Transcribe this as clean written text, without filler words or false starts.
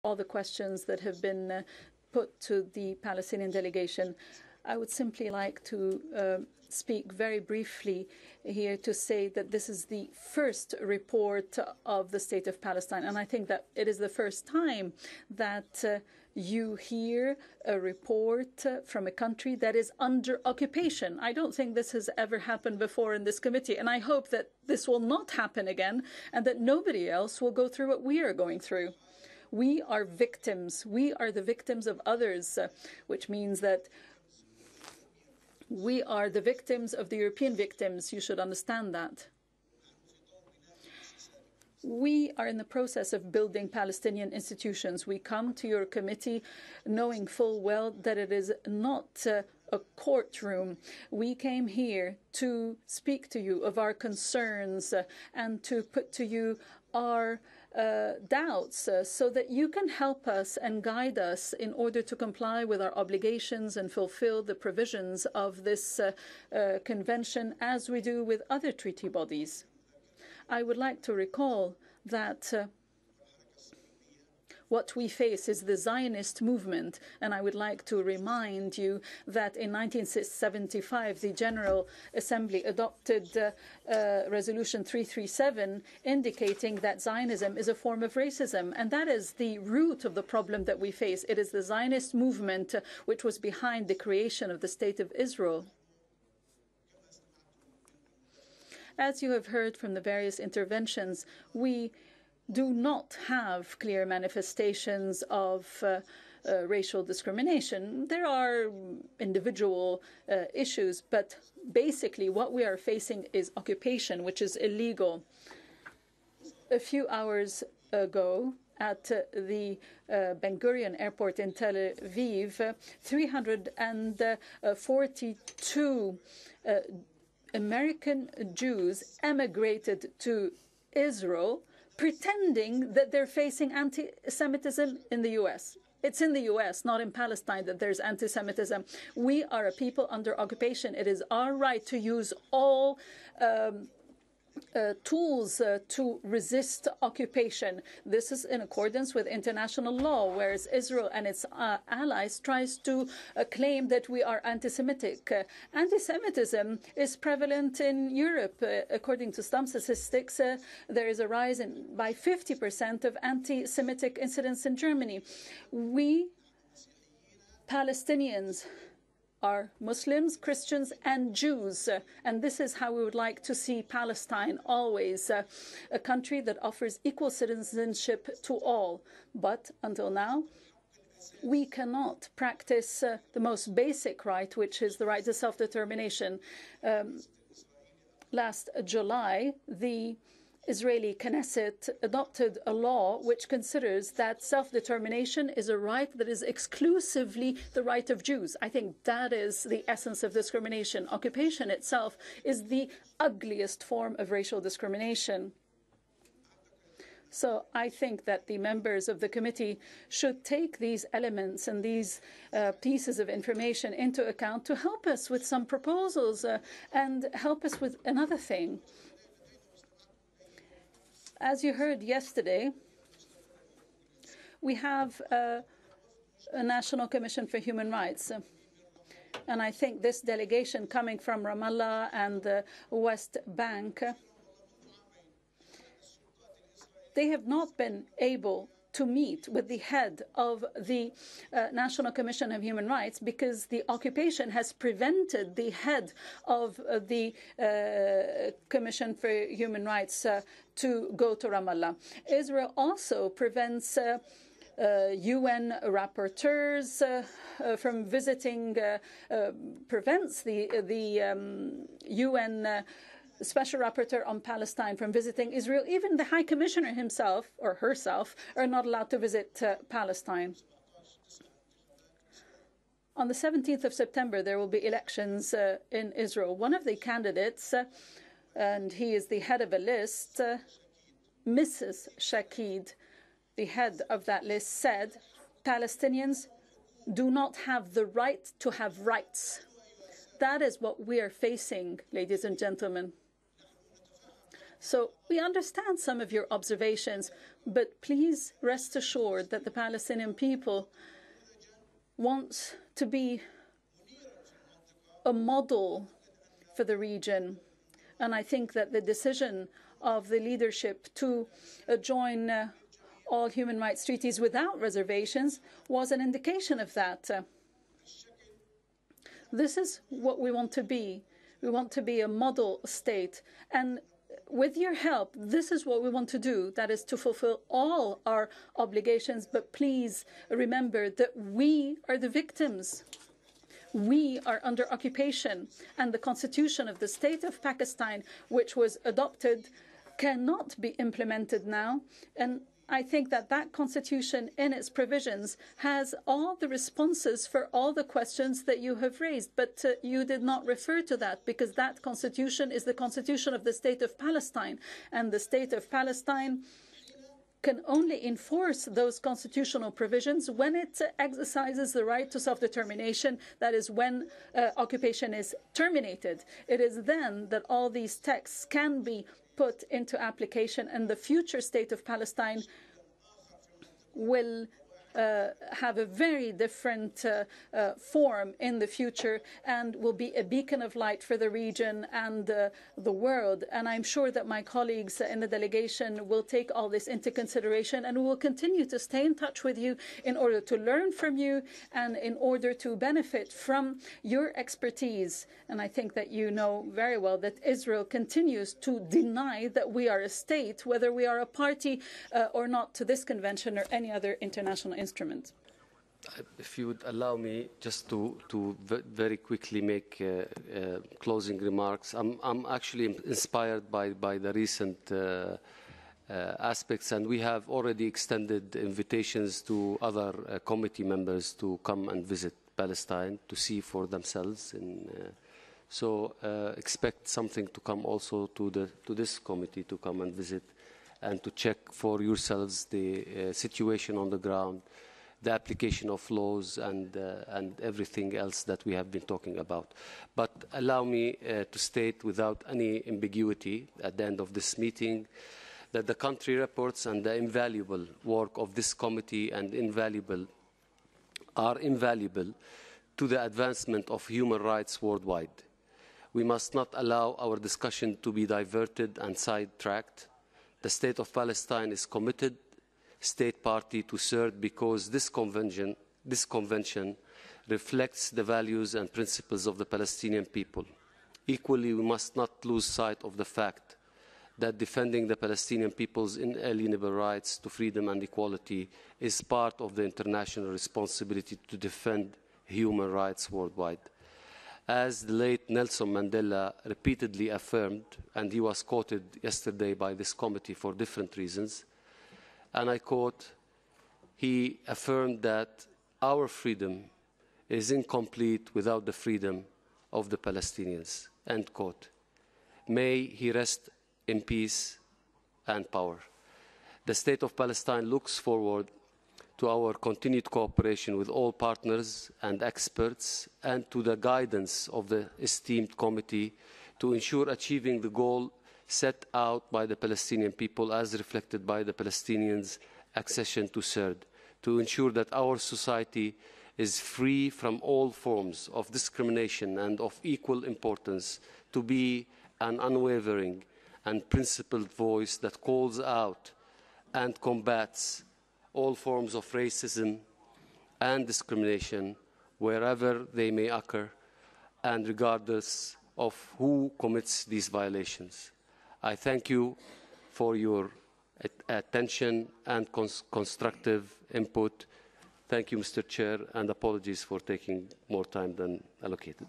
all the questions that have been put to the Palestinian delegation. I would simply like to speak very briefly here to say that this is the first report of the State of Palestine, and I think that it is the first time that you hear a report from a country that is under occupation. I don't think this has ever happened before in this committee, and I hope that this will not happen again and that nobody else will go through what we are going through. We are victims. We are the victims of others, which means that we are the victims of the European victims. You should understand that. We are in the process of building Palestinian institutions. We come to your committee knowing full well that it is not a courtroom. We came here to speak to you of our concerns and to put to you our doubts so that you can help us and guide us in order to comply with our obligations and fulfill the provisions of this convention as we do with other treaty bodies. I would like to recall that what we face is the Zionist movement, and I would like to remind you that in 1975 the General Assembly adopted Resolution 337 indicating that Zionism is a form of racism, and that is the root of the problem that we face. It is the Zionist movement which was behind the creation of the State of Israel. As you have heard from the various interventions, we do not have clear manifestations of racial discrimination. There are individual issues, but basically what we are facing is occupation, which is illegal. A few hours ago, at the Ben Gurion airport in Tel Aviv, 342 American Jews emigrated to Israel, pretending that they're facing anti-Semitism in the U.S. It's in the U.S., not in Palestine, that there's anti-Semitism. We are a people under occupation. It is our right to use all tools to resist occupation. This is in accordance with international law, whereas Israel and its allies tries to claim that we are anti-Semitic. Anti-Semitism is prevalent in Europe. According to some statistics, there is a rise by 50% of anti-Semitic incidents in Germany. We, Palestinians, are Muslims, Christians, and Jews. And this is how we would like to see Palestine always, a country that offers equal citizenship to all. But until now, we cannot practice the most basic right, which is the right to self-determination. Last July, the Israeli Knesset adopted a law which considers that self-determination is a right that is exclusively the right of Jews. I think that is the essence of discrimination. Occupation itself is the ugliest form of racial discrimination. So I think that the members of the committee should take these elements and these pieces of information into account to help us with some proposals and help us with another thing. As you heard yesterday, we have a National Commission for Human Rights. And I think this delegation coming from Ramallah and the West Bank, they have not been able to meet with the head of the National Commission of Human Rights because the occupation has prevented the head of the Commission for Human Rights to go to Ramallah. Israel also prevents UN rapporteurs from visiting, prevents the UN Special Rapporteur on Palestine from visiting Israel. Even the High Commissioner himself or herself are not allowed to visit Palestine. On the 17th of September, there will be elections in Israel. One of the candidates, and he is the head of a list, Mrs. Shakid, the head of that list, said Palestinians do not have the right to have rights. That is what we are facing, ladies and gentlemen. So we understand some of your observations, but please rest assured that the Palestinian people want to be a model for the region. And I think that the decision of the leadership to join all human rights treaties without reservations was an indication of that. This is what we want to be. We want to be a model state. And with your help, this is what we want to do. That is to fulfill all our obligations. But please remember that we are the victims. We are under occupation. And the constitution of the state of Palestine, which was adopted, cannot be implemented now. And I think that that constitution in its provisions has all the responses for all the questions that you have raised. But you did not refer to that because that constitution is the constitution of the state of Palestine. And the state of Palestine can only enforce those constitutional provisions when it exercises the right to self-determination. That is when occupation is terminated. It is then that all these texts can be put into application, and the future state of Palestine will have a very different form in the future and will be a beacon of light for the region and the world. And I'm sure that my colleagues in the delegation will take all this into consideration, and we will continue to stay in touch with you in order to learn from you and in order to benefit from your expertise. And I think that you know very well that Israel continues to deny that we are a state, whether we are a party or not to this convention or any other international instrument. If you would allow me just to very quickly make closing remarks. I'm actually inspired by the recent aspects, and we have already extended invitations to other committee members to come and visit Palestine to see for themselves. So expect something to come also to this committee to come and visit and to check for yourselves the situation on the ground, the application of laws, and everything else that we have been talking about. But allow me to state without any ambiguity at the end of this meeting that the country reports and the invaluable work of this committee are invaluable to the advancement of human rights worldwide. We must not allow our discussion to be diverted and sidetracked. The State of Palestine is committed state party to CERD because this convention reflects the values and principles of the Palestinian people. Equally, we must not lose sight of the fact that defending the Palestinian people's inalienable rights to freedom and equality is part of the international responsibility to defend human rights worldwide. As the late Nelson Mandela repeatedly affirmed, and he was quoted yesterday by this committee for different reasons, and I quote, he affirmed that our freedom is incomplete without the freedom of the Palestinians, end quote. May he rest in peace and power. The State of Palestine looks forward to our continued cooperation with all partners and experts and to the guidance of the esteemed committee to ensure achieving the goal set out by the Palestinian people as reflected by the Palestinians' accession to CERD, to ensure that our society is free from all forms of discrimination and of equal importance, to be an unwavering and principled voice that calls out and combats all forms of racism and discrimination wherever they may occur and regardless of who commits these violations. I thank you for your attention and constructive input. Thank you, Mr. Chair, and apologies for taking more time than allocated.